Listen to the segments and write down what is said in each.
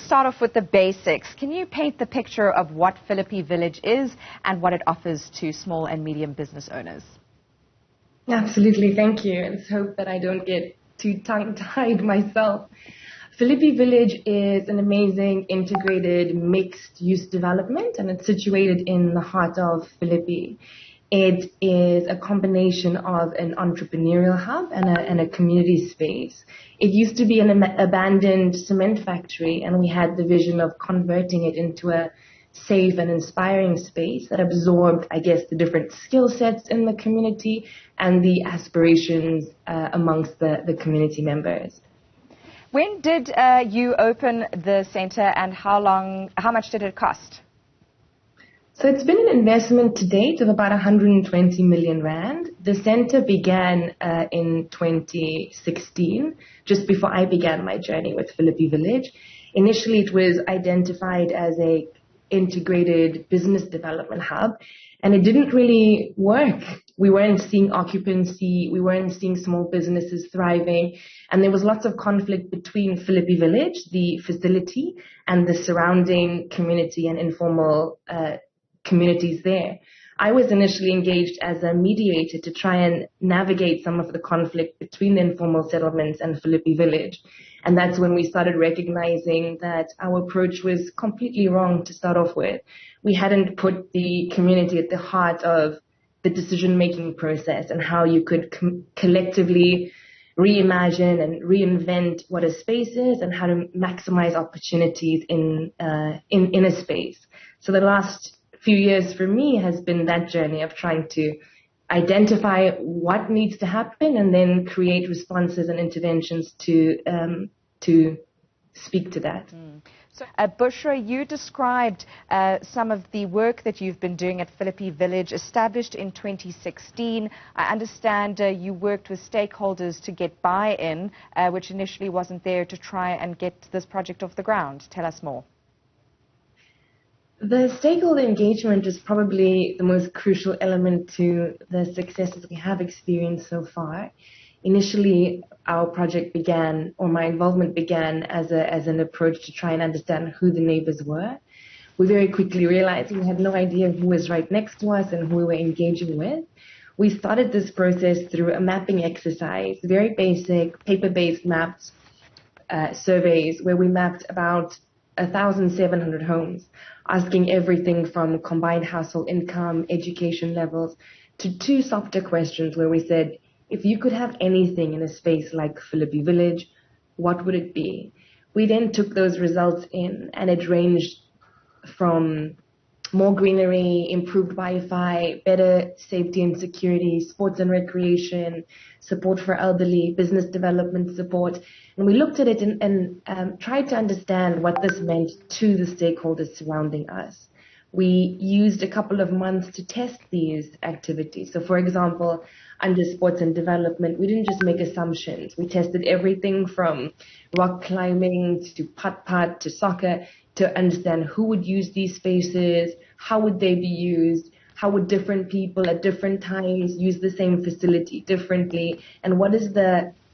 start off with the basics. Can you paint the picture of what Philippi Village is and what it offers to small and medium business owners? Absolutely, thank you. Let's hope that I don't get too tongue-tied myself. Philippi Village is an amazing integrated mixed-use development, and it's situated in the heart of Philippi. It is a combination of an entrepreneurial hub and a community space. It used to be an abandoned cement factory, and we had the vision of converting it into a safe and inspiring space that absorbed, I guess, the different skill sets in the community and the aspirations amongst the community members. When did you open the center, and how much did it cost? So it's been an investment to date of about 120 million rand. The center began in 2016, just before I began my journey with Philippi Village. Initially, it was identified as a integrated business development hub, and it didn't really work. We weren't seeing occupancy, we weren't seeing small businesses thriving, and there was lots of conflict between Philippi Village, the facility, and the surrounding community and informal communities there. I was initially engaged as a mediator to try and navigate some of the conflict between the informal settlements and Philippi Village. And that's when we started recognizing that our approach was completely wrong to start off with. We hadn't put the community at the heart of the decision-making process and how you could collectively reimagine and reinvent what a space is and how to maximize opportunities in a space. So the last few years for me has been that journey of trying to identify what needs to happen and then create responses and interventions to speak to that. So, Bushra, you described some of the work that you've been doing at Philippi Village, established in 2016. I understand you worked with stakeholders to get buy-in, which initially wasn't there, to try and get this project off the ground. Tell us more. The stakeholder engagement is probably the most crucial element to the successes we have experienced so far. Initially, our project began, or my involvement began, as an approach to try and understand who the neighbors were. We very quickly realized we had no idea who was right next to us and who we were engaging with. We started this process through a mapping exercise, very basic, paper-based maps, surveys, where we mapped about 1,700 homes, asking everything from combined household income, education levels, to two softer questions where we said, if you could have anything in a space like Philippi Village, what would it be? We then took those results in, and it ranged from more greenery, improved Wi-Fi, better safety and security, sports and recreation, support for elderly, business development support. And we looked at it and tried to understand what this meant to the stakeholders surrounding us. We used a couple of months to test these activities. So, for example, under sports and development, we didn't just make assumptions. We tested everything from rock climbing to putt-putt to soccer to understand who would use these spaces, how would they be used, how would different people at different times use the same facility differently, and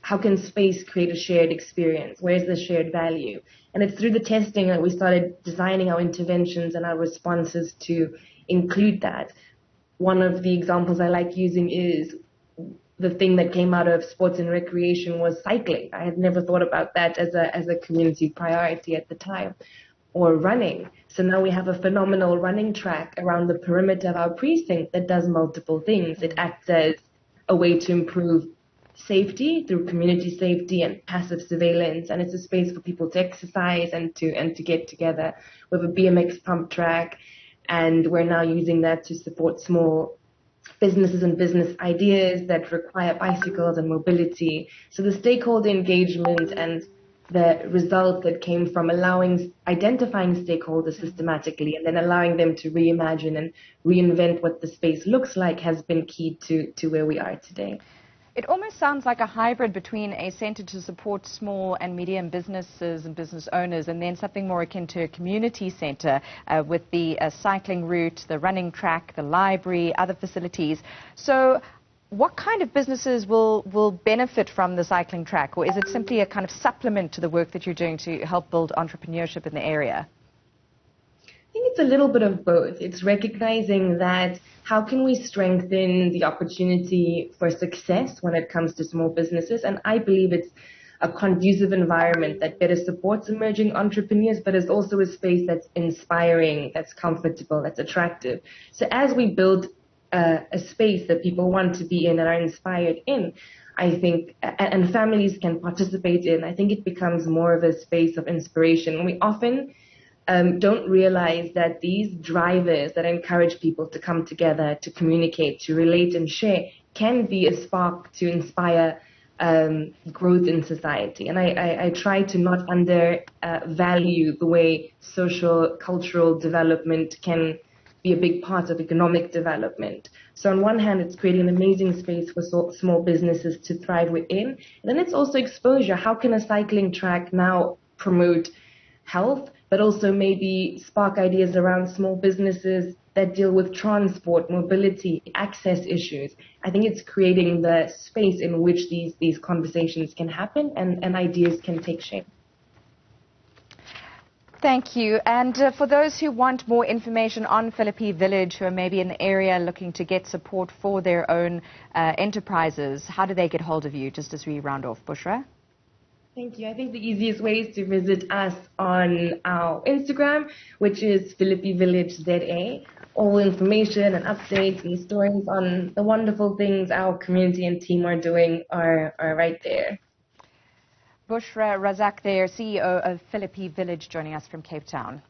how can space create a shared experience? Where's the shared value? And it's through the testing that we started designing our interventions and our responses to include that. One of the examples I like using is the thing that came out of sports and recreation was cycling. I had never thought about that as a community priority at the time. Or running. So now we have a phenomenal running track around the perimeter of our precinct that does multiple things. It acts as a way to improve safety through community safety and passive surveillance, and it's a space for people to exercise and to get together. We have a BMX pump track, and we're now using that to support small businesses and business ideas that require bicycles and mobility. So the stakeholder engagement and the result that came from identifying stakeholders systematically and then allowing them to reimagine and reinvent what the space looks like has been key to where we are today. It almost sounds like a hybrid between a center to support small and medium businesses and business owners and then something more akin to a community center with the cycling route, the running track, the library, other facilities. So what kind of businesses will benefit from the cycling track, or is it simply a kind of supplement to the work that you're doing to help build entrepreneurship in the area? I think it's a little bit of both. It's recognizing that how can we strengthen the opportunity for success when it comes to small businesses, and I believe it's a conducive environment that better supports emerging entrepreneurs, but is also a space that's inspiring, that's comfortable, that's attractive. So as we build a space that people want to be in and are inspired in, I think, and families can participate in, I think it becomes more of a space of inspiration. We often don't realize that these drivers that encourage people to come together, to communicate, to relate and share, can be a spark to inspire growth in society. And I try to not undervalue the way social, cultural development can be a big part of economic development. So on one hand, it's creating an amazing space for small businesses to thrive within. And then it's also exposure. How can a cycling track now promote health, but also maybe spark ideas around small businesses that deal with transport, mobility, access issues? I think it's creating the space in which these conversations can happen and ideas can take shape. Thank you. And for those who want more information on Philippi Village, who are maybe in the area looking to get support for their own enterprises, how do they get hold of you, just as we round off, Bushra? Thank you. I think the easiest way is to visit us on our Instagram, which is Philippi Village ZA. All information and updates and stories on the wonderful things our community and team are doing are right there. Bushra Razack there, CEO of Philippi Village, joining us from Cape Town.